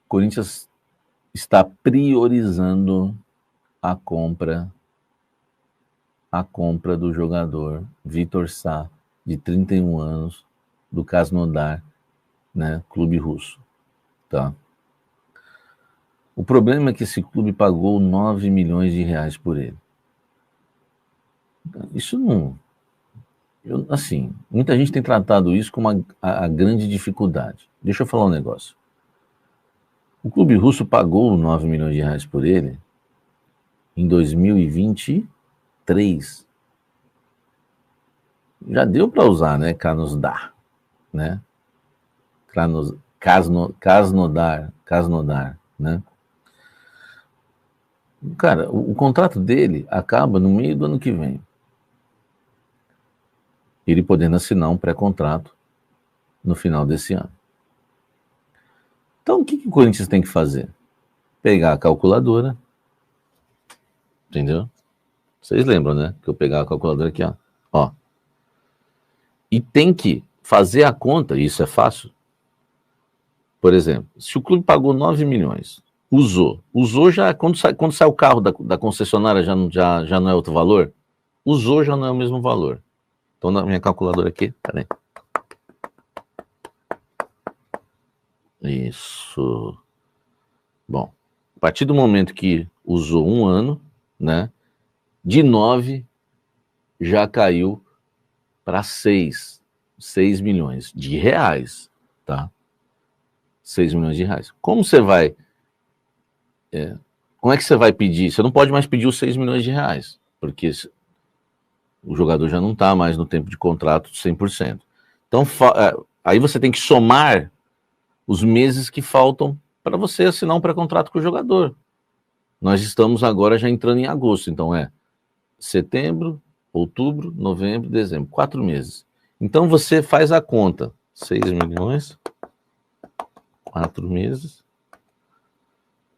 Corinthians está priorizando a compra do jogador Vitor Sá, de 31 anos, do Krasnodar, né, clube russo, tá? O problema é que esse clube pagou 9 milhões de reais por ele. Isso não... assim, muita gente tem tratado isso como a grande dificuldade. Deixa eu falar um negócio. O clube russo pagou 9 milhões de reais por ele em 2023. Já deu para usar, né? Krasnodar, né? Krasnodar, né? Cara, o contrato dele acaba no meio do ano que vem. Ele podendo assinar um pré-contrato no final desse ano. Então, o que o Corinthians tem que fazer? Pegar a calculadora, entendeu? Vocês lembram, né? Que eu pegava a calculadora aqui, ó. E tem que fazer a conta, e isso é fácil. Por exemplo, se o clube pagou 9 milhões, usou já, quando sai o carro da concessionária já não é outro valor? Usou já não é o mesmo valor. Então, na minha calculadora aqui, peraí. Isso. Bom, a partir do momento que usou um ano, né, de 9 já caiu para 6 milhões de reais, tá? 6 milhões de reais. Como você vai... como é que você vai pedir? Você não pode mais pedir os 6 milhões de reais, porque o jogador já não está mais no tempo de contrato 100%. Então, aí você tem que somar os meses que faltam para você assinar um pré-contrato com o jogador. Nós estamos agora já entrando em agosto, então setembro, outubro, novembro, dezembro, 4 meses. Então você faz a conta, 6 milhões, 4 meses,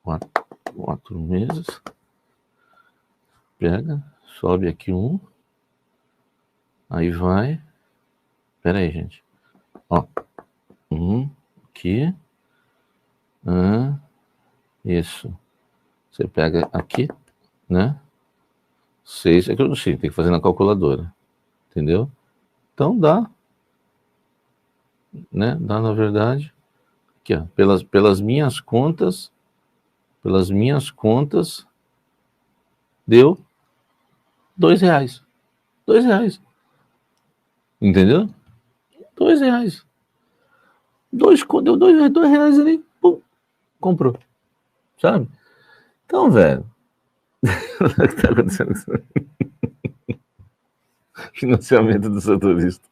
4 meses, pega, sobe aqui aí vai, pera aí, gente, ó, aqui, isso, você pega aqui, né, 6, é que eu não sei, tem que fazer na calculadora, entendeu? Então dá, né, dá na verdade, aqui, ó, pelas minhas contas, deu R$2. R$2. Entendeu? R$2. Deu R$2 ali, pum, comprou. Sabe? Então, velho. O que tá acontecendo com isso? Financiamento do setorista.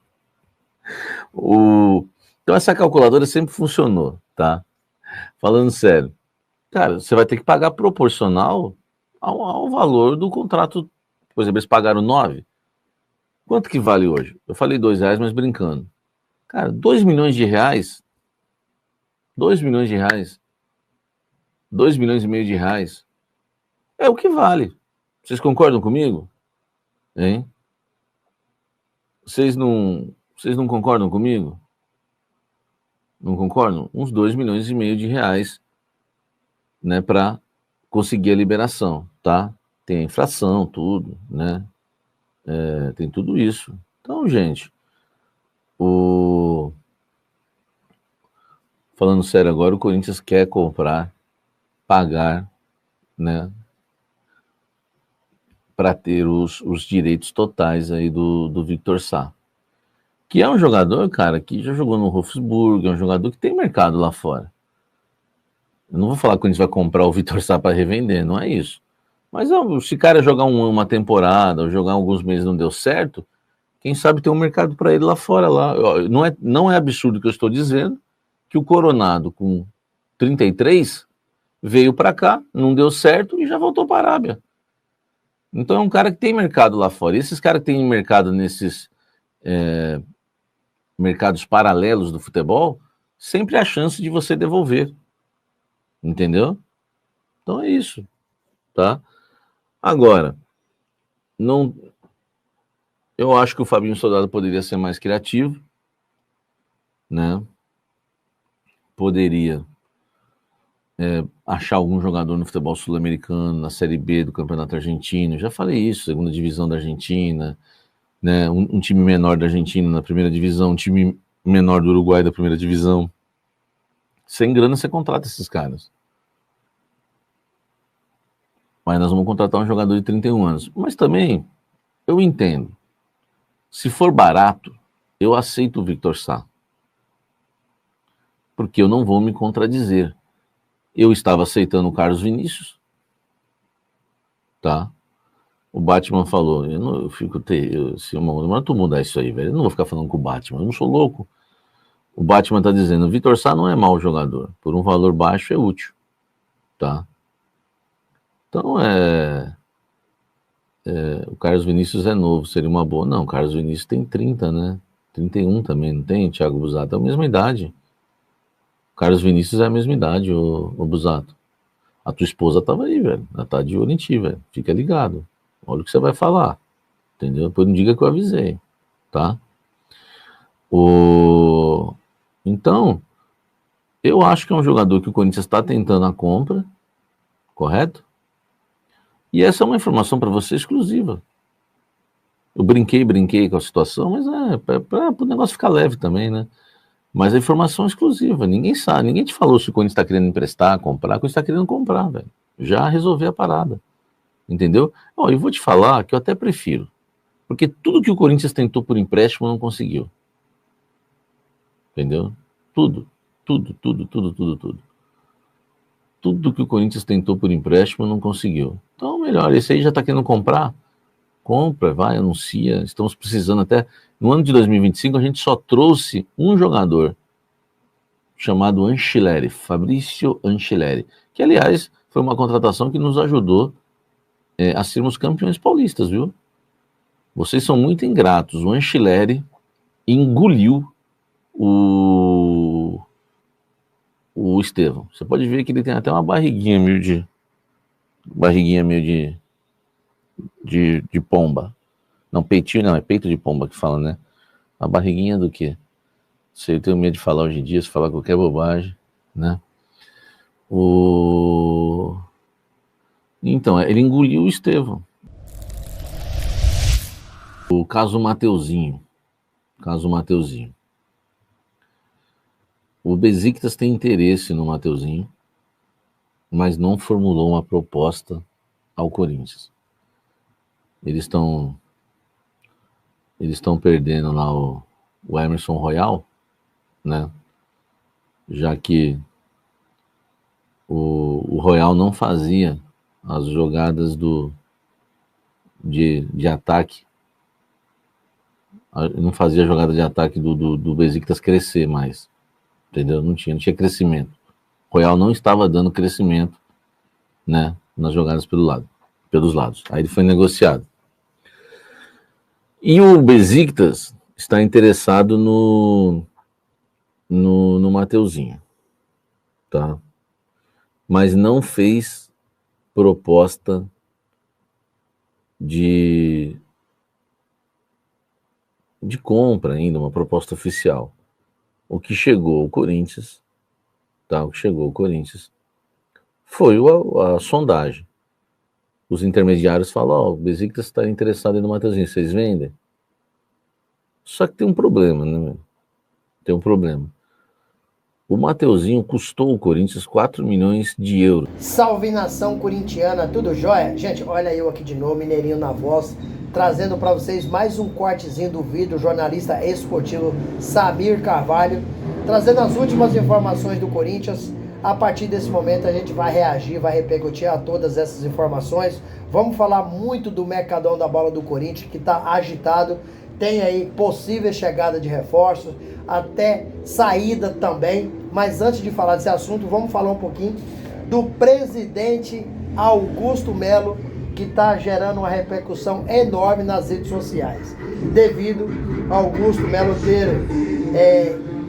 Então, essa calculadora sempre funcionou, tá? Falando sério. Cara, você vai ter que pagar proporcional ao valor do contrato. Por exemplo, eles pagaram 9. Quanto que vale hoje? Eu falei R$2, mas brincando. Cara, 2 milhões de reais, 2 milhões de reais, 2 milhões e meio de reais, é o que vale. Vocês concordam comigo? Hein? Vocês não concordam comigo? Não concordam? Uns 2 milhões e meio de reais, né, para conseguir a liberação, tá? Tem a inflação, tudo, né? Tem tudo isso. Então, gente, falando sério agora, o Corinthians quer pagar, né, para ter os direitos totais aí do Vitor Sá. Que é um jogador, cara, que já jogou no Wolfsburg, é um jogador que tem mercado lá fora. Eu não vou falar que a gente vai comprar o Vitor Sá para revender, não é isso. Mas se o cara jogar uma temporada, ou jogar alguns meses não deu certo, quem sabe tem um mercado para ele lá fora. Não é absurdo o que eu estou dizendo, que o Coronado, com 33, veio para cá, não deu certo e já voltou para a Arábia. Então é um cara que tem mercado lá fora. E esses caras que têm mercado nesses mercados paralelos do futebol, sempre há chance de você devolver. Entendeu? Então é isso, tá? Agora, eu acho que o Fabinho Soldado poderia ser mais criativo, né? Poderia achar algum jogador no futebol sul-americano, na Série B do Campeonato Argentino. Já falei isso, segunda divisão da Argentina, né? Um time menor da Argentina na primeira divisão, um time menor do Uruguai da primeira divisão. Sem grana você contrata esses caras. Mas nós vamos contratar um jogador de 31 anos. Mas também, eu entendo. Se for barato, eu aceito o Victor Sá. Porque eu não vou me contradizer. Eu estava aceitando o Carlos Vinícius, tá? O Batman falou, eu fico, mas tu mudar isso aí, velho, eu não vou ficar falando com o Batman, eu não sou louco. O Batman tá dizendo, o Victor Sá não é mau jogador, por um valor baixo é útil, tá? Então o Carlos Vinícius é novo, seria uma boa. Não, o Carlos Vinícius tem 30, né? 31 também, não tem? Thiago Busato é a mesma idade. O Carlos Vinícius é a mesma idade, o Busato. A tua esposa tava aí, velho. Ela tá de olho em ti, velho. Fica ligado. Olha o que você vai falar. Entendeu? Depois não diga que eu avisei. Tá? Então, eu acho que é um jogador que o Corinthians está tentando a compra. Correto? E essa é uma informação para você exclusiva. Eu brinquei com a situação, mas para o negócio ficar leve também, né? Mas a informação é exclusiva, ninguém sabe, ninguém te falou se o Corinthians está querendo emprestar, comprar, o Corinthians está querendo comprar, velho. Já resolver a parada, entendeu? Ó, eu vou te falar que eu até prefiro, porque tudo que o Corinthians tentou por empréstimo não conseguiu. Entendeu? Tudo que o Corinthians tentou por empréstimo não conseguiu. Então, melhor, esse aí já está querendo comprar, compra, vai, anuncia, estamos precisando até... No ano de 2025, a gente só trouxe um jogador chamado Anchileri, Fabrício Anchileri, que, aliás, foi uma contratação que nos ajudou a sermos campeões paulistas, viu? Vocês são muito ingratos. O Anchileri engoliu o Estevão. Você pode ver que ele tem até uma barriguinha meio de pomba. Não, peitinho não, é peito de pomba que fala, né? A barriguinha do quê? Sei, eu tenho medo de falar hoje em dia, se falar qualquer bobagem, né? Então, ele engoliu o Estevão. O caso Mateuzinho. O Besiktas tem interesse no Mateuzinho, mas não formulou uma proposta ao Corinthians. Eles estão perdendo lá o Emerson Royal, né? Já que o Royal não fazia as jogadas de ataque, não fazia a jogada de ataque do Besiktas crescer mais, entendeu? Não tinha crescimento. O Royal não estava dando crescimento, né, nas jogadas pelos lados. Aí ele foi negociado. E o Besiktas está interessado no Mateuzinho, tá? Mas não fez proposta de compra ainda, uma proposta oficial. O que chegou ao Corinthians, tá? Foi a sondagem. Os intermediários falam, o Besiktas está interessado no Mateuzinho, vocês vendem? Só que tem um problema, né? Tem um problema. O Mateuzinho custou o Corinthians 4 milhões de euros. Salve nação corintiana, tudo jóia? Gente, olha eu aqui de novo, Mineirinho na voz, trazendo para vocês mais um cortezinho do vídeo, jornalista esportivo Samir Carvalho, trazendo as últimas informações do Corinthians. A partir desse momento a gente vai reagir, vai repercutir a todas essas informações. Vamos falar muito do mercadão da bola do Corinthians, que está agitado. Tem aí possível chegada de reforços, até saída também. Mas antes de falar desse assunto, vamos falar um pouquinho do presidente Augusto Melo, que está gerando uma repercussão enorme nas redes sociais, devido a Augusto Melo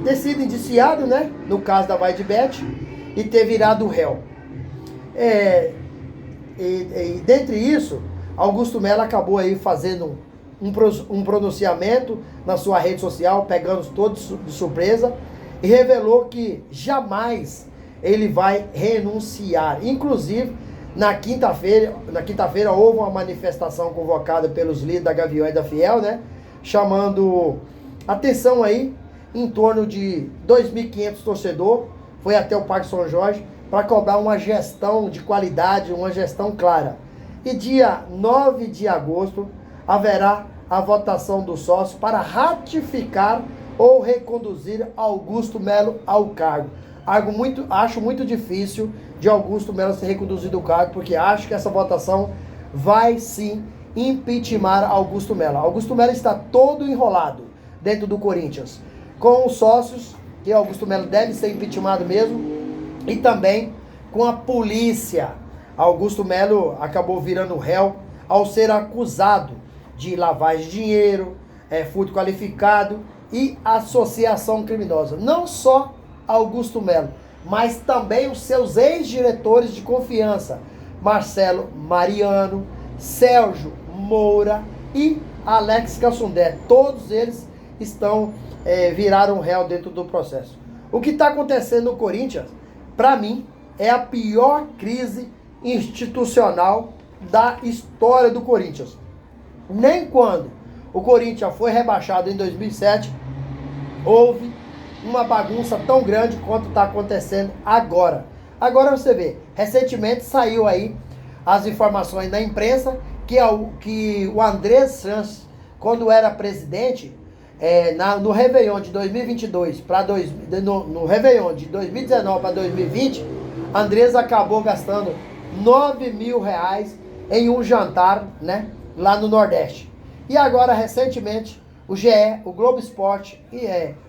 ter sido indiciado, né, no caso da Vaidbet, e ter virado réu. E dentre isso, Augusto Melo acabou aí fazendo um pronunciamento na sua rede social, pegando todos de surpresa, e revelou que jamais ele vai renunciar. Inclusive, na quinta-feira houve uma manifestação convocada pelos líderes da Gaviões da Fiel, né? Chamando atenção aí, em torno de 2.500 torcedores, foi até o Parque São Jorge, para cobrar uma gestão de qualidade, uma gestão clara. E dia 9 de agosto haverá a votação do sócio para ratificar ou reconduzir Augusto Melo ao cargo. Acho muito difícil de Augusto Melo ser reconduzido ao cargo, porque acho que essa votação vai sim impeachment Augusto Melo. Augusto Melo está todo enrolado dentro do Corinthians, com os sócios, que Augusto Melo deve ser impeachmentado mesmo, e também com a polícia. Augusto Melo acabou virando réu ao ser acusado de lavagem de dinheiro, furto qualificado e associação criminosa. Não só Augusto Melo, mas também os seus ex-diretores de confiança, Marcelo Mariano, Sérgio Moura e Alex Cassundé. Todos eles viraram réu dentro do processo. O que está acontecendo no Corinthians, para mim, é a pior crise institucional da história do Corinthians. Nem quando o Corinthians foi rebaixado em 2007, houve uma bagunça tão grande quanto está acontecendo agora. Agora você vê, recentemente saiu aí as informações da imprensa que o Andrés Sanches, quando era presidente, no Réveillon de 2022 no Réveillon de 2019 para 2020, Andrés acabou gastando R$9.000 em um jantar, né, lá no Nordeste. E agora, recentemente, o GE, o Globo Esporte,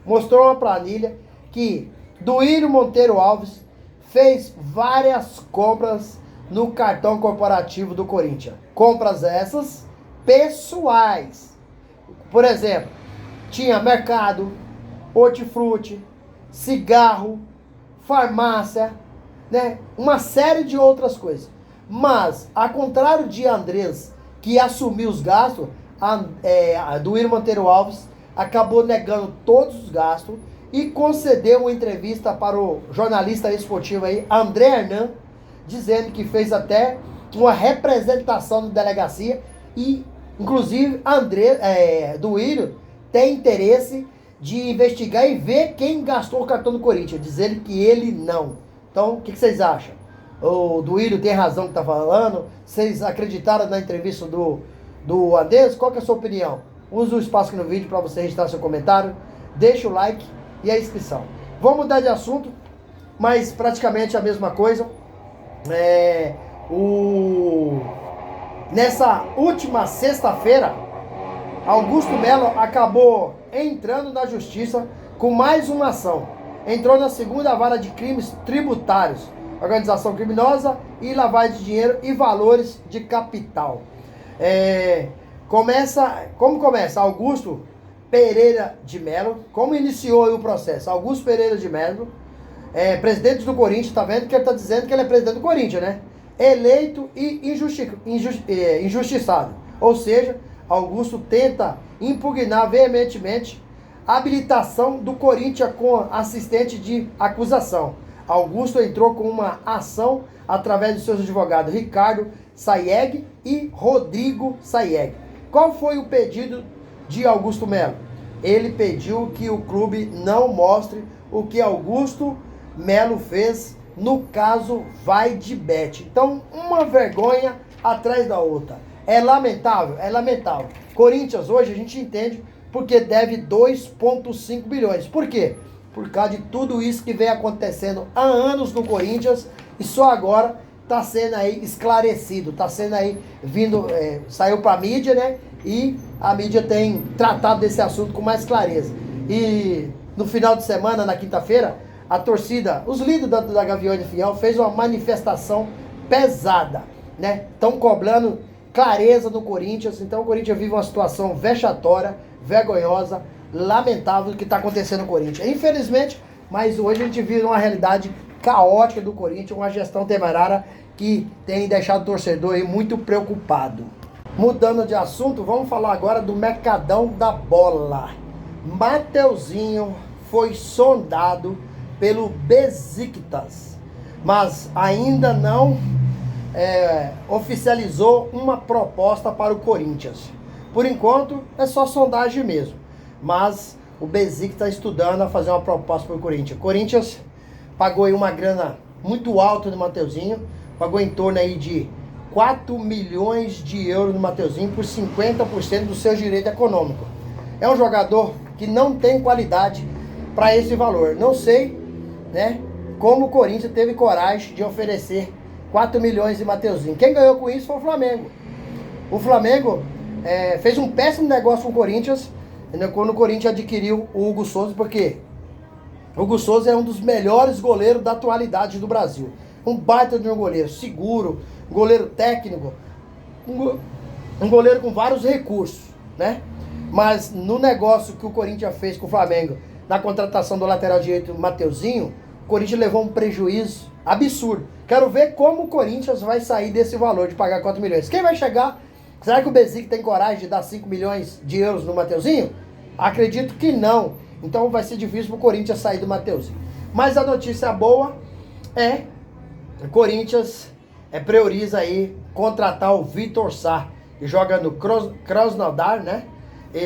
mostrou uma planilha que Duílio Monteiro Alves fez várias compras no cartão corporativo do Corinthians. Compras essas pessoais. Por exemplo, tinha mercado, hortifruti, cigarro, farmácia, né? Uma série de outras coisas. Mas, ao contrário de Andrés, que assumiu os gastos, a Duílio Monteiro Alves acabou negando todos os gastos e concedeu uma entrevista para o jornalista esportivo aí, André Hernan, dizendo que fez até uma representação da delegacia e, inclusive, Duílio tem interesse de investigar e ver quem gastou o cartão do Corinthians, dizendo que ele não. Então, o que vocês acham? O Duílio tem razão que está falando? Vocês acreditaram na entrevista do Andrés? Qual que é a sua opinião? Use o espaço aqui no vídeo para você registrar seu comentário, deixa o like e a inscrição. Vamos mudar de assunto, mas praticamente a mesma coisa. Nessa última sexta-feira, Augusto Melo acabou entrando na justiça com mais uma ação. Entrou na segunda vara de crimes tributários, organização criminosa e lavagem de dinheiro e valores de capital. Como começa? Augusto Pereira de Melo. Como iniciou o processo? Augusto Pereira de Melo, presidente do Corinthians, tá vendo que ele tá dizendo que ele é presidente do Corinthians, né? Eleito e injustiçado. Ou seja, Augusto tenta impugnar veementemente a habilitação do Corinthians com assistente de acusação. Augusto entrou com uma ação através de seus advogados Ricardo Sayeg e Rodrigo Sayeg. Qual foi o pedido de Augusto Melo? Ele pediu que o clube não mostre o que Augusto Melo fez no caso Vai de Bet. Então, uma vergonha atrás da outra. É lamentável? É lamentável. Corinthians hoje a gente entende porque deve 2,5 bilhões. Por quê? Por causa de tudo isso que vem acontecendo há anos no Corinthians e só agora está sendo aí esclarecido, está sendo aí saiu para a mídia, né? E a mídia tem tratado desse assunto com mais clareza. E no final de semana, na quinta-feira, a torcida, os líderes da Gaviões da Fiel fez uma manifestação pesada, né? Estão cobrando clareza no Corinthians. Então o Corinthians vive uma situação vexatória, vergonhosa, lamentável que está acontecendo no Corinthians. Infelizmente, mas hoje a gente vive uma realidade caótica do Corinthians, uma gestão temerária que tem deixado o torcedor aí muito preocupado. Mudando de assunto, vamos falar agora do Mercadão da Bola. Mateuzinho foi sondado pelo Besiktas. mas ainda não oficializou uma proposta para o Corinthians. Por enquanto, é só sondagem mesmo. Mas o Besiktas está estudando a fazer uma proposta para o Corinthians. O Corinthians pagou aí uma grana muito alta no Mateuzinho, pagou em torno aí de 4 milhões de euros no Mateuzinho por 50% do seu direito econômico. É um jogador que não tem qualidade para esse valor. Não sei, né, como o Corinthians teve coragem de oferecer 4 milhões de Mateuzinho. Quem ganhou com isso foi o Flamengo. O Flamengo fez um péssimo negócio com o Corinthians, quando o Corinthians adquiriu o Hugo Souza, porque o Hugo Souza é um dos melhores goleiros da atualidade do Brasil. Um baita de um goleiro, seguro, goleiro técnico, um goleiro com vários recursos, né? Mas no negócio que o Corinthians fez com o Flamengo, na contratação do lateral direito Mateuzinho, o Corinthians levou um prejuízo absurdo. Quero ver como o Corinthians vai sair desse valor de pagar 4 milhões. Quem vai chegar? Será que o Besiktas tem coragem de dar 5 milhões de euros no Mateuzinho? Acredito que não. Então vai ser difícil para o Corinthians sair do Mateuzinho. Mas a notícia boa é o Corinthians prioriza aí contratar o Vitor Sá, que joga no Krasnodar, né?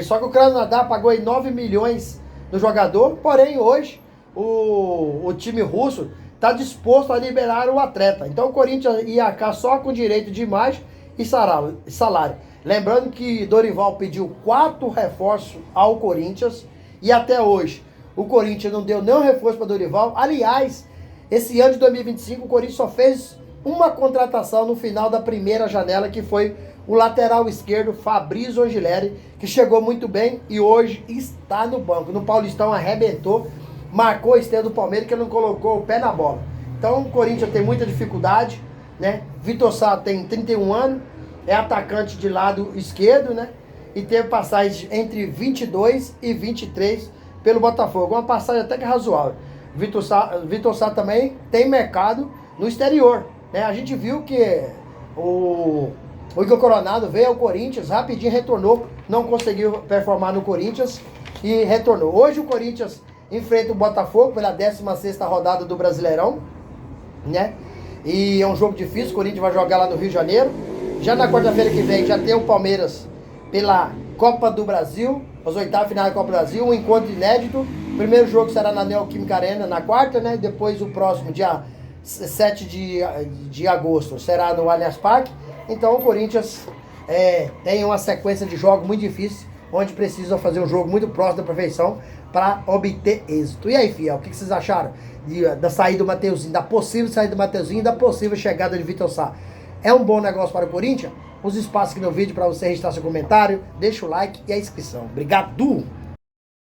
Só que o Krasnodar pagou aí 9 milhões no jogador, porém hoje o time russo está disposto a liberar o atleta. Então o Corinthians ia cá só com direito de imagem e salário. Lembrando que Dorival pediu 4 reforços ao Corinthians e até hoje o Corinthians não deu nenhum reforço para Dorival. Aliás, esse ano de 2025 o Corinthians só fez uma contratação no final da primeira janela, que foi o lateral esquerdo Fabrício Angileri, que chegou muito bem e hoje está no banco. No Paulistão arrebentou, marcou a estreia do Palmeiras, que ele não colocou o pé na bola. Então o Corinthians tem muita dificuldade, né? Vitor Sá tem 31 anos, é atacante de lado esquerdo, né? E teve passagem entre 22 e 23 pelo Botafogo. Uma passagem até que razoável. Vitor Sá também tem mercado no exterior, né? A gente viu que o Igor Coronado veio ao Corinthians, rapidinho retornou, não conseguiu performar no Corinthians e retornou. Hoje o Corinthians enfrenta o Botafogo pela 16ª rodada do Brasileirão, né? E é um jogo difícil, o Corinthians vai jogar lá no Rio de Janeiro. Já na quarta-feira que vem já tem o Palmeiras pela Copa do Brasil, as oitavas finais da Copa do Brasil, um encontro inédito. O primeiro jogo será na Neoquímica Arena na quarta, né? Depois o próximo, dia 7 de agosto, será no Allianz Parque. Então o Corinthians tem uma sequência de jogos muito difícil, onde precisa fazer um jogo muito próximo da perfeição para obter êxito. E aí, fiel, o que vocês acharam da saída do Mateuzinho, da possível saída do Mateuzinho e da possível chegada de Vitor Sá? É um bom negócio para o Corinthians? Os espaços aqui no vídeo para você registrar seu comentário, deixa o like e a inscrição. Obrigado!